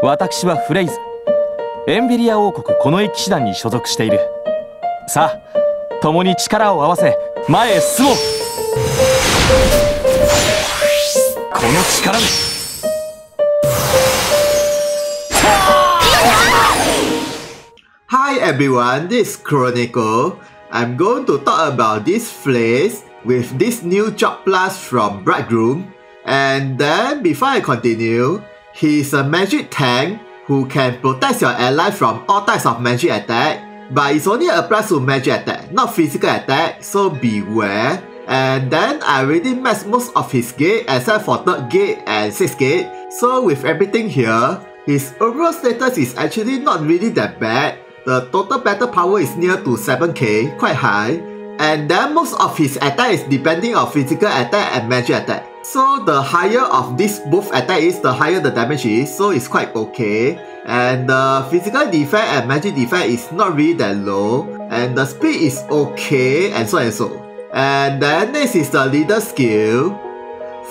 私はフレイズ。エンビリア王国近衛騎士団に所属している。さあ、共に力を合わせ前へ進もう。この力で。Hi everyone, this is Chronicle. I'm going to talk about this Fraise with this new job plus from Bridegroom. And then before I continue, he's a magic tank who can protect your ally from all types of magic attack. But it only applies to magic attack, not physical attack, so beware. And then I already maxed most of his gate except for 3rd gate and 6th gate. So with everything here, his overall status is actually not really that bad. The total battle power is near to 7k, quite high. And then most of his attack is depending on physical attack and magic attack. So the higher of this both attack is, the higher the damage is, so it's quite okay. And the physical defense and magic defense is not really that low. And the speed is okay, and so and so. And then next is the leader skill.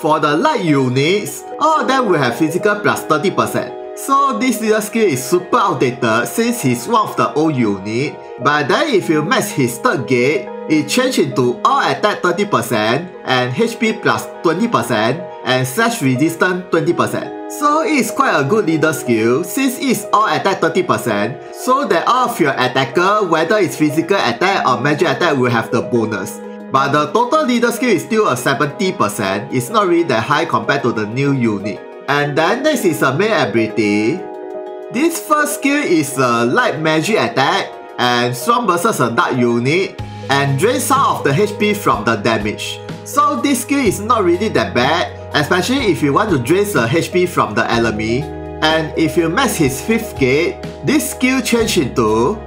For the light units, all of them will have physical plus 30%. So this leader skill is super outdated since he's one of the old unit. But then if you max his 3rd gate, it changes into all attack 30% and HP plus 20% and slash resistance 20%. So it's quite a good leader skill since it's all attack 30%, so that all of your attacker, whether it's physical attack or magic attack, will have the bonus. But the total leader skill is still a 70%, it's not really that high compared to the new unit. And then next is a main ability. This first skill is a light magic attack and strong versus a dark unit and drain some of the HP from the damage. So this skill is not really that bad, especially if you want to drain the HP from the enemy. And if you max his 5th gate, this skill changes into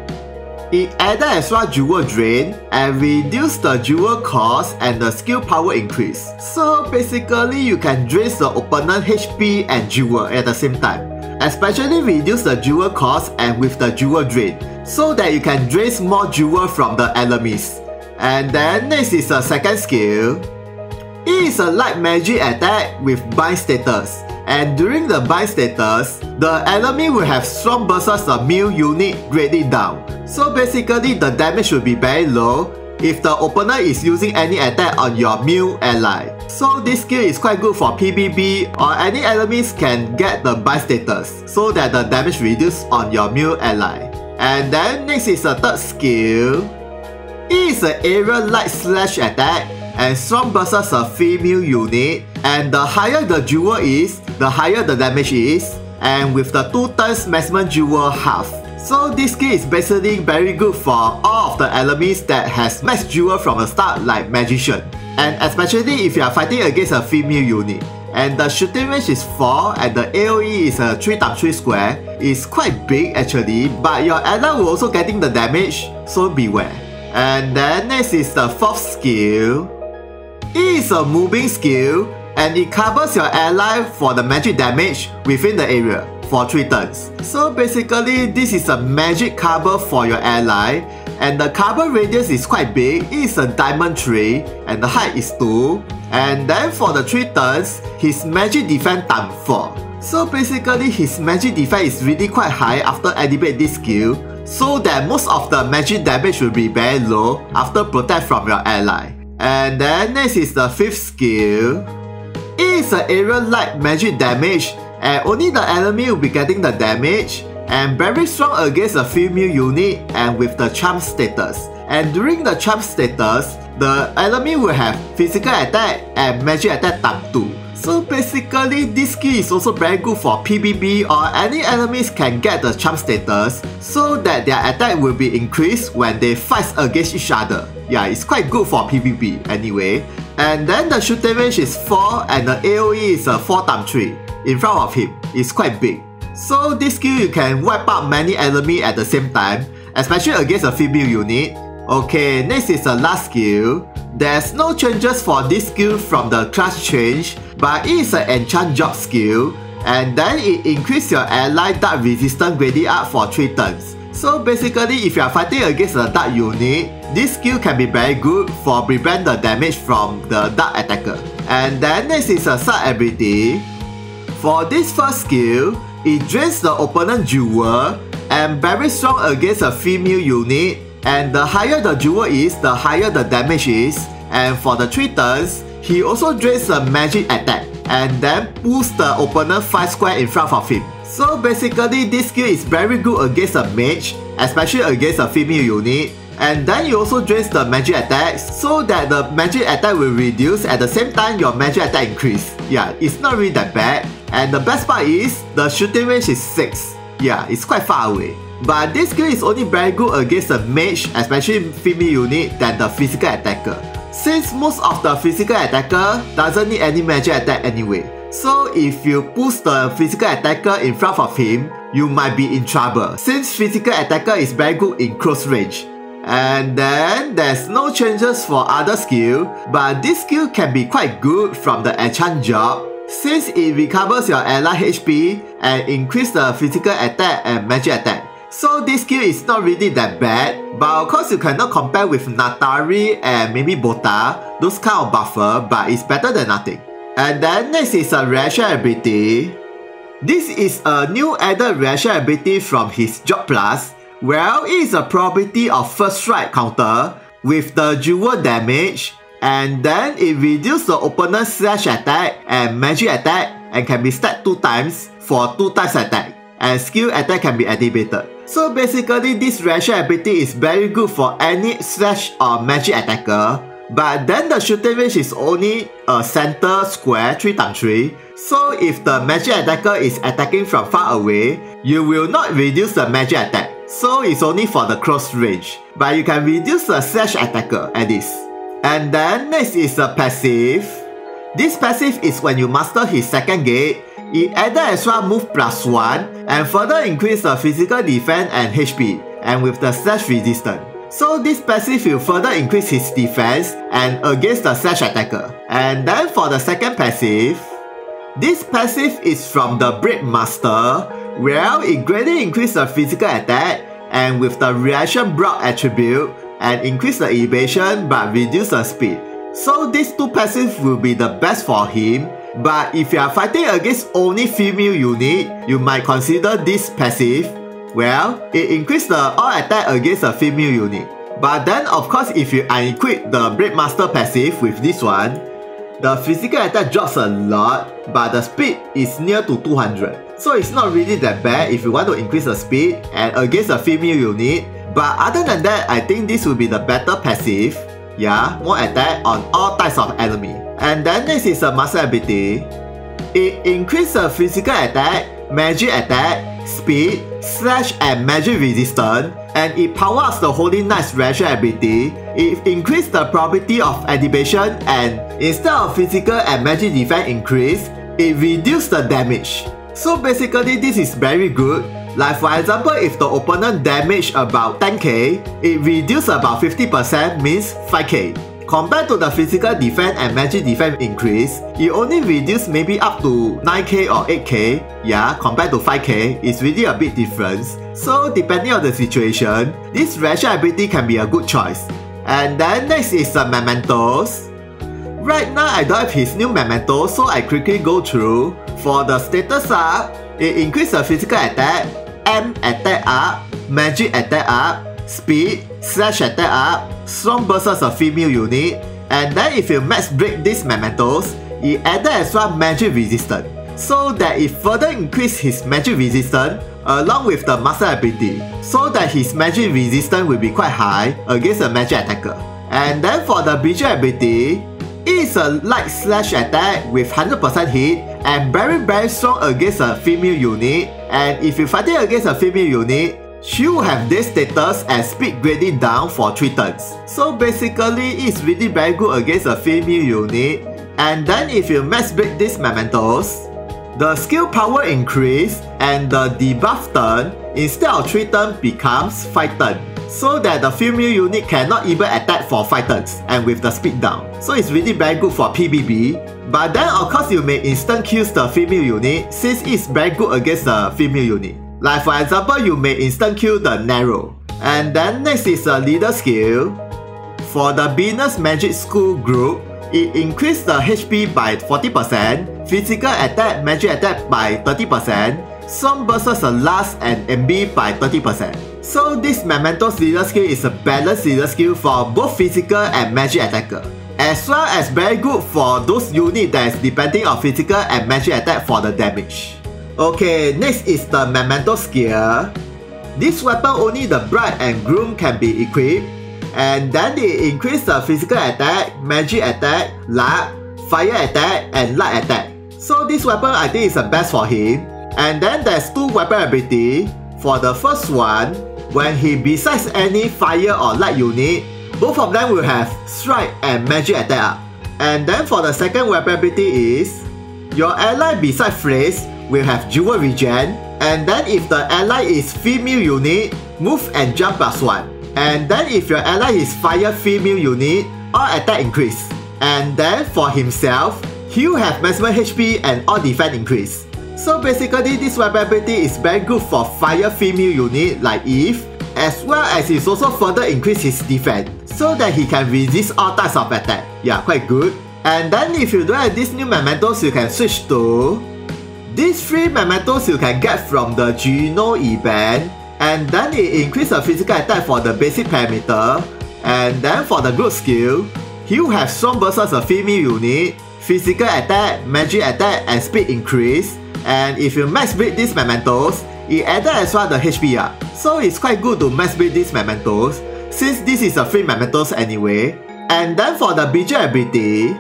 it added extra jewel drain and reduce the jewel cost and the skill power increase. So basically you can drain the opponent HP and jewel at the same time. Especially reduce the jewel cost and with the jewel drain, so that you can drain more jewel from the enemies. And then next is the second skill. It is a light magic attack with bind status. And during the bind status, the enemy will have strong versus the melee unit graded down. So basically the damage will be very low if the opponent is using any attack on your melee ally. So this skill is quite good for PvP, or any enemies can get the bind status so that the damage reduced on your melee ally. And then next is the 3rd skill. It is an area light slash attack and strong versus a female unit, and the higher the jewel is, the higher the damage is, and with the 2 turns maximum jewel half. So this skill is basically very good for all of the enemies that has max jewel from the start, like magician, and especially if you are fighting against a female unit. And the shooting range is 4 and the AoE is a 3x3 square. It's quite big actually, but your ally will also getting the damage, so beware. And then next is the 4th skill. It is a moving skill and it covers your ally for the magic damage within the area for 3 turns. So basically this is a magic cover for your ally, and the cover radius is quite big. It is a diamond 3 and the height is 2. And then for the 3 turns, his magic defense times 4. So basically his magic defense is really quite high after activate this skill, so that most of the magic damage will be very low after protect from your ally. And then next is the 5th skill. It is an area light magic damage, and only the enemy will be getting the damage, and very strong against a female unit and with the charm status. And during the charm status, the enemy will have physical attack and magic attack times 2. So basically this skill is also very good for PvP, or any enemies can get the charm status so that their attack will be increased when they fight against each other. Yeah, it's quite good for PvP anyway. And then the shooting range is 4 and the AoE is a 4x3 in front of him. It's quite big. So this skill you can wipe out many enemies at the same time, especially against a female unit. Okay, next is the last skill. There's no changes for this skill from the class change, but it is an enchant job skill, and then it increases your ally dark resistance graded up for 3 turns. So basically if you are fighting against a dark unit, this skill can be very good for prevent the damage from the dark attacker. And then next is a sub ability. For this first skill, it drains the opponent jewel and very strong against a female unit, and the higher the jewel is, the higher the damage is. And for the 3 turns, he also drains a magic attack and then pulls the opponent 5 square in front of him. So basically this skill is very good against a mage, especially against a female unit. And then you also drains the magic attacks so that the magic attack will reduce at the same time your magic attack increase. Yeah, it's not really that bad. And the best part is the shooting range is 6. Yeah, it's quite far away. But this skill is only very good against a mage, especially female unit, than the physical attacker. Since most of the physical attacker doesn't need any magic attack anyway. So if you push the physical attacker in front of him, you might be in trouble, since physical attacker is very good in close range. And then there's no changes for other skill, but this skill can be quite good from the enchant job, since it recovers your ally HP and increase the physical attack and magic attack. So this skill is not really that bad, but of course you cannot compare with Natari and maybe Bota, those kind of buffer, but it's better than nothing. And then next is a reaction ability. This is a new added reaction ability from his job plus. Well, it is a probability of first strike counter with the jewel damage, and then it reduces the opponent's slash attack and magic attack and can be stacked 2 times for 2 times attack, and skill attack can be activated. So basically this reaction ability is very good for any slash or magic attacker, but then the shooting range is only a center square 3x3, so if the magic attacker is attacking from far away, you will not reduce the magic attack, so it's only for the close range, but you can reduce the slash attacker at this. And then next is a passive. This passive is when you master his second gate, it added extra move +1 and further increase the physical defense and HP, and with the slash resistance. So this passive will further increase his defense and against the slash attacker. And then for the second passive, this passive is from the Break Master, where it greatly increases the physical attack and with the reaction block attribute and increase the evasion but reduce the speed. So these 2 passives will be the best for him, but if you are fighting against only female unit, you might consider this passive. Well, it increases the all attack against a female unit. But then of course if you unequip the Break Master passive with this one, the physical attack drops a lot, but the speed is near to 200. So it's not really that bad if you want to increase the speed and against a female unit. But other than that, I think this will be the better passive. Yeah, more attack on all types of enemy. And then next is a master ability. It increases the physical attack, magic attack, speed, slash and magic resistance, and it powers the Holy Knight's reaction ability. It increases the probability of activation, and instead of physical and magic defense increase, it reduces the damage. So basically this is very good. Like for example, if the opponent damage about 10k, it reduces about 50%, means 5k. Compared to the physical defense and magic defense increase, it only reduce maybe up to 9k or 8k. Yeah, compared to 5k, it's really a big difference. So depending on the situation, this reaction ability can be a good choice. And then next is the Mementos. Right now I don't have his new Memento, so I quickly go through. For the status up, it increases the physical attack, M attack up, magic attack up, speed, slash attack up, strong versus a female unit, and then if you max break these Mementos, it added extra magic resistance, so that it further increases his magic resistance along with the master ability, so that his magic resistance will be quite high against a magic attacker. And then for the bridging ability, it is a light slash attack with 100% hit and very strong against a female unit, and if you're fighting against a female unit, she will have this status and speed grading down for 3 turns. So basically it's really very good against a female unit. And then if you max break these Mementos, the skill power increase and the debuff turn instead of 3 turns becomes 5 turns, so that the female unit cannot even attack for 5 turns and with the speed down. So it's really very good for PvP. But then of course you may instant kill the female unit since it's very good against the female unit. Like for example, you may instant kill the Narrow. And then next is the leader skill. For the Venus Magic School group, it increased the HP by 40%, physical attack, magic attack by 30%, strong versus a last and MB by 30%. So this Mementos leader skill is a balanced leader skill for both physical and magic attacker, as well as very good for those units that is depending on physical and magic attack for the damage. Okay, next is the Memento Skier. This weapon only the bride and groom can be equipped, and then it increase the physical attack, magic attack, luck, fire attack, and light attack. So this weapon I think is the best for him. And then there's two weapon ability. For the first one, when he besides any fire or light unit, both of them will have strike and magic attack up. And then for the second weapon ability is, your ally besides Fraise will have jewel regen, and then if the ally is female unit, move and jump +1. And then if your ally is fire female unit, all attack increase. And then for himself, he will have maximum HP and all defense increase. So basically this weapon ability is very good for fire female unit like Eve, as well as it also further increase his defense, so that he can resist all types of attack. Yeah, quite good. And then if you don't have these new mementos, you can switch to these 3 mementos you can get from the Geno event, and then it increase the physical attack for the basic parameter. And then for the group skill, he will have strong versus a female unit, physical attack, magic attack, and speed increase. And if you max build these mementos, it added as well the HP up. So it's quite good to max build these mementos, since this is a free mementos anyway. And then for the BJ ability,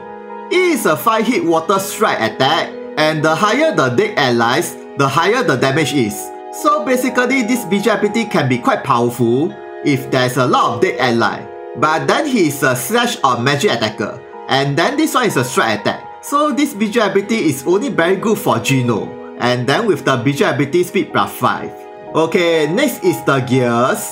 it is a 5-hit water strike attack, and the higher the dead allies, the higher the damage is. So basically this BJ ability can be quite powerful if there's a lot of dead ally. But then he is a slash or magic attacker, and then this one is a strike attack. So this BJ ability is only very good for Geno, and then with the BJ ability speed +5. Okay, next is the gears.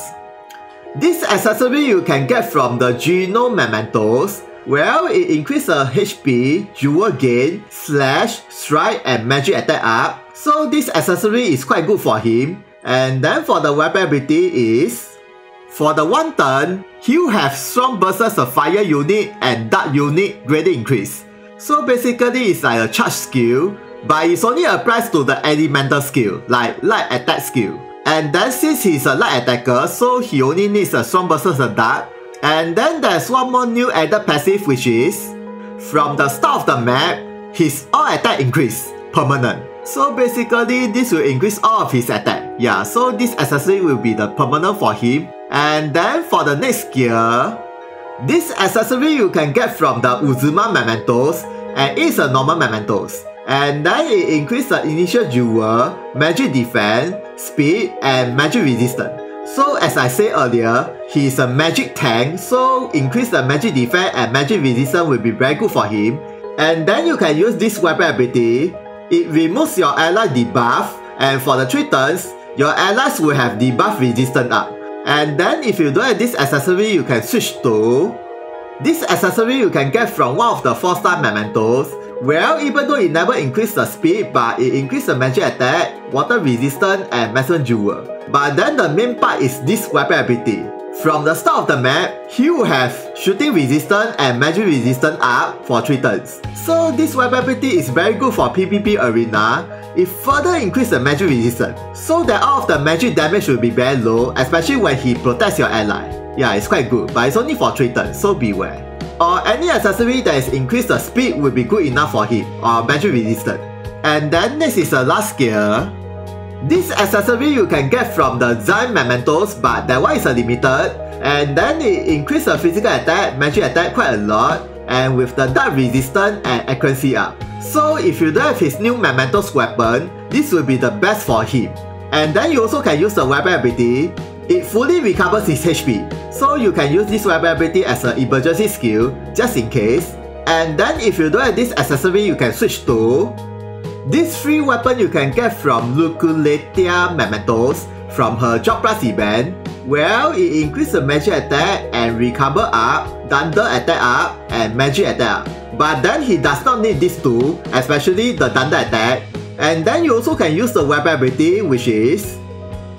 This accessory you can get from the Geno Mementos. Well, it increases the HP, jewel gain, slash, strike, and magic attack up. So this accessory is quite good for him. And then for the weapon ability is, for the 1 turn, he will have strong versus a fire unit and dark unit graded increase. So basically it's like a charge skill, but it only applies to the elemental skill, like light attack skill. And then since he's a light attacker, so he only needs a strong versus a dark. And then there's one more new added passive, which is, from the start of the map, his all attack increase, permanent. So basically this will increase all of his attack. Yeah, so this accessory will be the permanent for him. And then for the next gear, this accessory you can get from the Uzuma Mementos, and it's a normal Mementos. And then it increases the initial jewel, magic defense, speed, and magic resistance. So as I said earlier, he is a magic tank, so increase the magic defense and magic resistance will be very good for him. And then you can use this weapon ability. It removes your ally debuff, and for the 3 turns, your allies will have debuff resistance up. And then if you don't have this accessory, you can switch to this accessory you can get from one of the 4-star mementos. Well, even though it never increased the speed, but it increased the magic attack, water resistance, and maximum jewel. But then the main part is this weapon ability. From the start of the map, he will have shooting resistance and magic resistance up for 3 turns. So this weapon ability is very good for PvP arena. It further increases the magic resistance, so that all of the magic damage will be very low, especially when he protects your ally. Yeah, it's quite good, but it's only for 3 turns, so beware. Or any accessory that is increased the speed will be good enough for him, or magic resistance. And then next is the last gear. This accessory you can get from the Zion Mementos, but that one is a limited. And then it increases the physical attack, magic attack quite a lot, and with the dark resistance and accuracy up. So if you don't have his new Mementos weapon, this will be the best for him. And then you also can use the weapon ability. It fully recovers his HP, so you can use this weapon ability as an emergency skill, just in case. And then if you don't have this accessory, you can switch to this free weapon you can get from Luculatia Mementos from her Job Plus event. Well, it increases the magic attack and recover up, thunder attack up, and magic attack up. But then he does not need these 2, especially the thunder attack. And then you also can use the weapon ability, which is,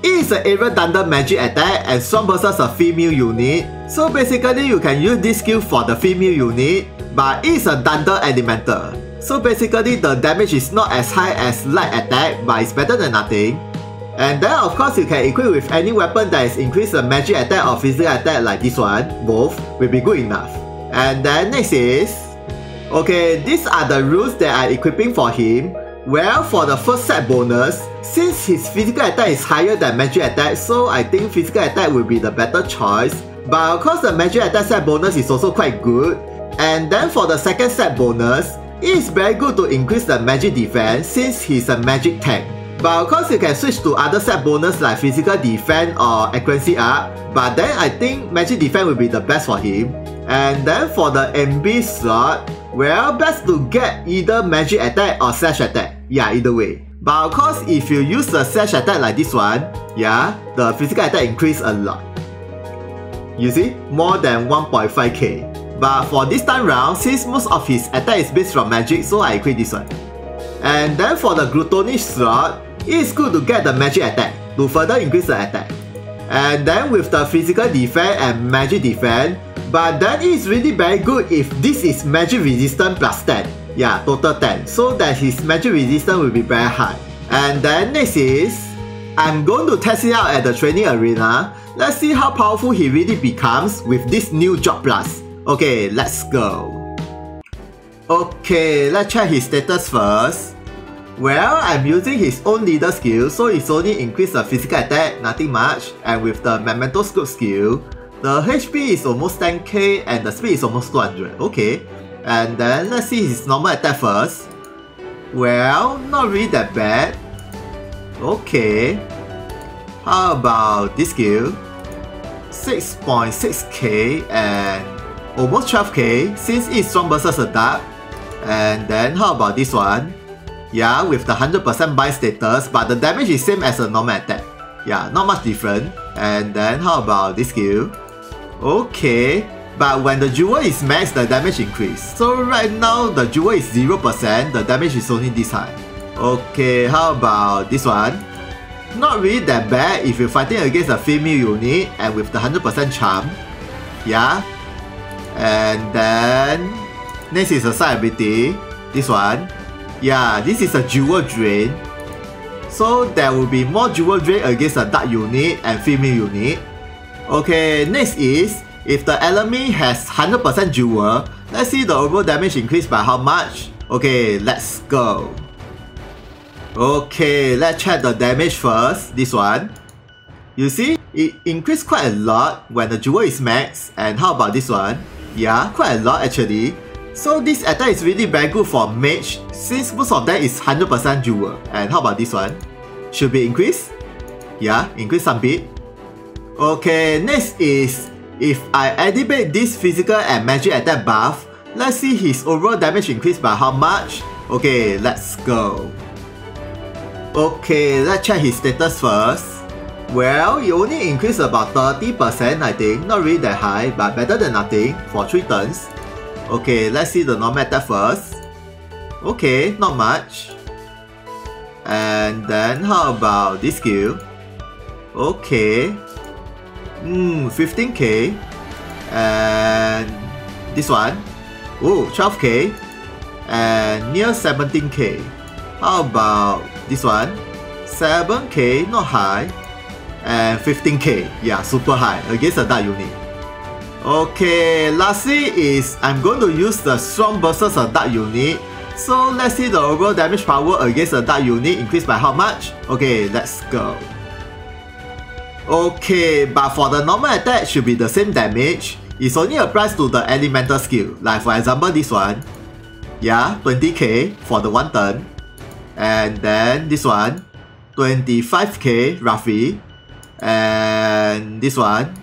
it is an area thunder magic attack and strong versus a female unit. So basically you can use this skill for the female unit, but it is a thunder elemental. So basically the damage is not as high as light attack, but it's better than nothing. And then of course you can equip with any weapon that is increase the magic attack or physical attack like this one. Both will be good enough. And then next is, okay, these are the rules that I'm equipping for him. Well, for the first set bonus, since his physical attack is higher than magic attack, so I think physical attack will be the better choice. But of course the magic attack set bonus is also quite good. And then for the second set bonus, it is very good to increase the magic defense since he's a magic tank. But of course you can switch to other set bonus like physical defense or accuracy up, but then I think magic defense will be the best for him. And then for the MB slot, well, best to get either magic attack or slash attack. Yeah, either way. But of course if you use the slash attack like this one, yeah, the physical attack increase a lot. You see, more than 1.5k. But for this time round, since most of his attack is based from magic, so I equip this one. And then for the Gluttonish slot, it is good to get the magic attack to further increase the attack. And then with the physical defense and magic defense, but then it is really very good if this is magic resistance plus 10. Yeah, total 10. So that his magic resistance will be very high. And then next is, I'm going to test it out at the training arena. Let's see how powerful he really becomes with this new Job Plus. Okay, let's go. Okay, let's check his status first. Well, I'm using his own leader skill, so it's only increased the physical attack, nothing much. And with the Memento skill, the HP is almost 10k and the speed is almost 200. Okay, and then let's see his normal attack first. Well, not really that bad. Okay, how about this skill? 6.6k and almost 12k since it's strong versus a dark. And then how about this one? Yeah, with the 100% buy status, but the damage is same as a normal attack. Yeah, not much different. And then how about this skill? Okay, but when the jewel is max, the damage increase. So right now the jewel is 0%, the damage is only this high. Okay, how about this one? Not really that bad if you're fighting against a female unit and with the 100% charm. Yeah. And then next is a side ability. This one. Yeah, this is a jewel drain. So there will be more jewel drain against a dark unit and female unit. Okay, next is, if the enemy has 100% jewel, let's see the overall damage increased by how much. Okay, let's go. Okay, let's check the damage first, this one. You see, it increased quite a lot when the jewel is max. And how about this one? Yeah, quite a lot actually. So this attack is really very good for mage since most of them is 100% jewel. And how about this one? Should be increased? Yeah, increase some bit. Okay, next is, if I activate this physical and magic attack buff, let's see his overall damage increased by how much. Okay, let's go. Okay, let's check his status first. Well, it only increased about 30% I think, not really that high, but better than nothing for 3 turns. Okay, let's see the normal attack first. Okay, not much. And then how about this skill? Okay. 15k. And this one. Oh, 12k. And near 17k. How about this one? 7k, not high. And 15k. Yeah, super high against a dark unit. Okay, lastly is I'm going to use the strong versus a dark unit. So let's see the overall damage power against a dark unit increased by how much. Okay, let's go. Okay, but for the normal attack should be the same damage. It's only applies to the elemental skill. Like for example this one. Yeah, 20k for the 1 turn. And then this one, 25k roughly. And this one,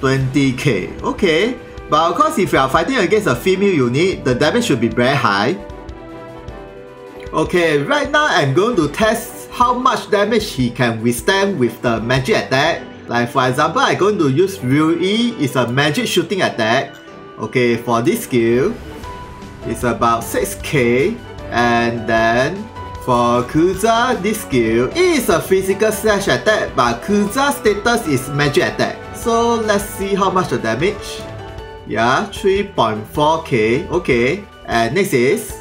20k. Okay, but of course if you are fighting against a female unit, the damage should be very high. Okay, right now I'm going to test how much damage he can withstand with the magic attack. Like for example, I'm going to use Rui, it's a magic shooting attack. Okay, for this skill, it's about 6k. And then for Kuza, this skill, it is a physical slash attack, but Kuza's status is magic attack. So let's see how much the damage. Yeah, 3.4k. Okay, and next is,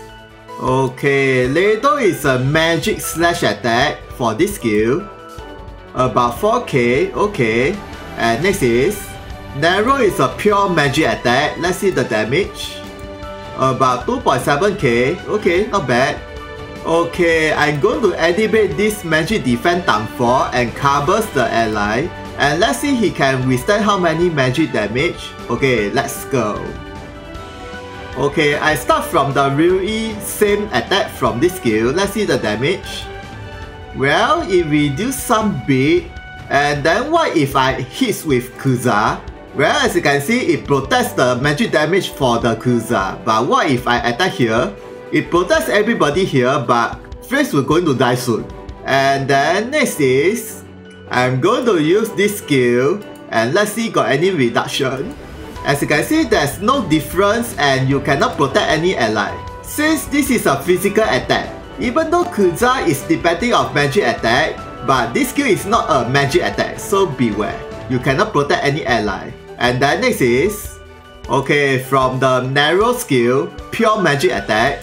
Okay, Ladle is a magic slash attack for this skill. About 4k, okay. And next is Narrow is a pure magic attack. Let's see the damage. About 2.7k, okay, not bad. Okay, I'm going to activate this magic defense times 4 and covers the ally. And let's see he can withstand how many magic damage. Okay, let's go. Okay, I start from the really same attack from this skill. Let's see the damage. Well, it reduces some bit. And then what if I hit with Kuza? Well, as you can see, it protects the magic damage for the Kuza. But what if I attack here? It protects everybody here, but Fraise will going to die soon. And then next is, I'm going to use this skill, and let's see got any reduction. As you can see, there's no difference and you cannot protect any ally. Since this is a physical attack, even though Kuza is depending on magic attack, but this skill is not a magic attack, so beware. You cannot protect any ally. And then next is, okay, from the narrow skill, pure magic attack.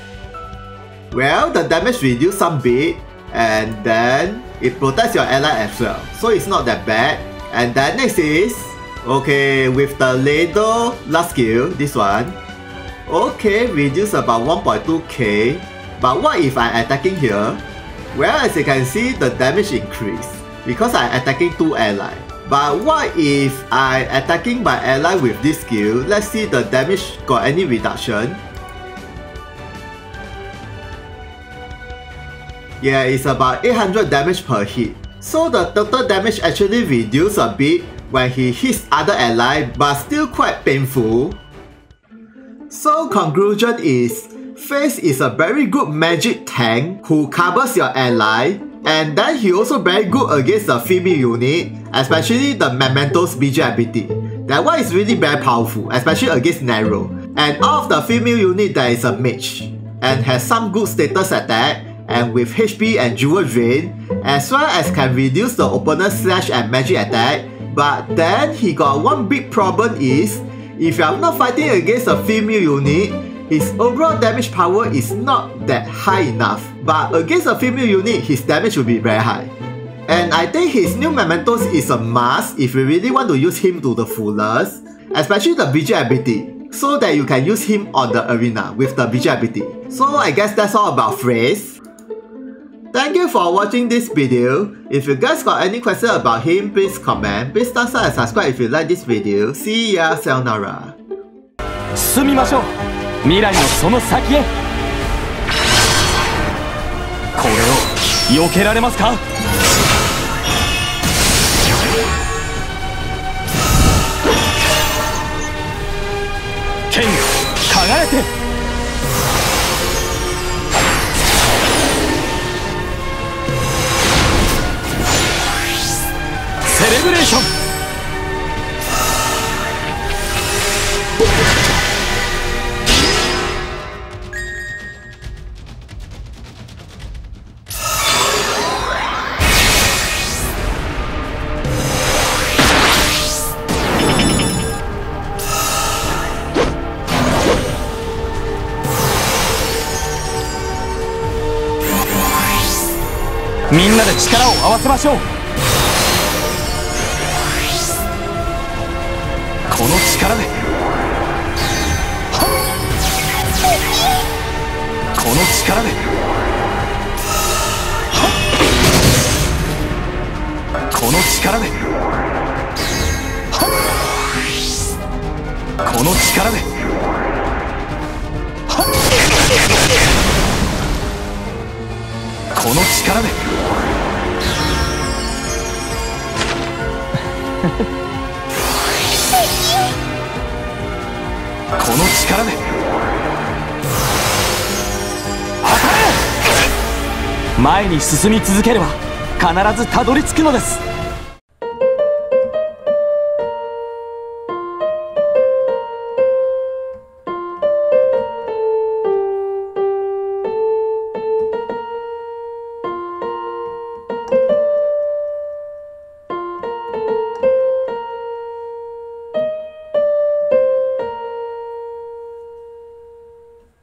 Well, the damage reduces some bit, and then it protects your ally as well, so it's not that bad. And then next is, okay, with the Ladle last skill, this one, okay, reduce about 1.2k. But what if I attacking here? Well, as you can see, the damage increase because I attacking 2 allies. But what if I attacking my ally with this skill? Let's see the damage got any reduction. Yeah, it's about 800 damage per hit. So the total damage actually reduced a bit when he hits other ally, but still quite painful. So conclusion is, Fraise is a very good magic tank who covers your ally, and then he also very good against the female unit, especially the Mementos BJ ability. That one is really very powerful, especially against Narrow. And out of the female unit there is a mage, and has some good status attack, and with HP and jewel drain, as well as can reduce the opponent's slash and magic attack. But then he got one big problem is, if you are not fighting against a female unit, his overall damage power is not that high enough. But against a female unit, his damage will be very high. And I think his new Mementos is a must if you really want to use him to the fullest, especially the BJ ability, so that you can use him on the arena with the BJ ability. So I guess that's all about Fraise. Thank you for watching this video. If you guys got any question about him, please comment. Please thumbs up and subscribe if you like this video. See ya, sayonara. 進みましょう。未来のその先へ。これを避けられますか？剣、輝いて。セレブレーション。みんなで力を合わせましょう。この力で、この力で、この力で、この力で、この力で。この力で当たれ！前に進み続ければ必ずたどり着くのです。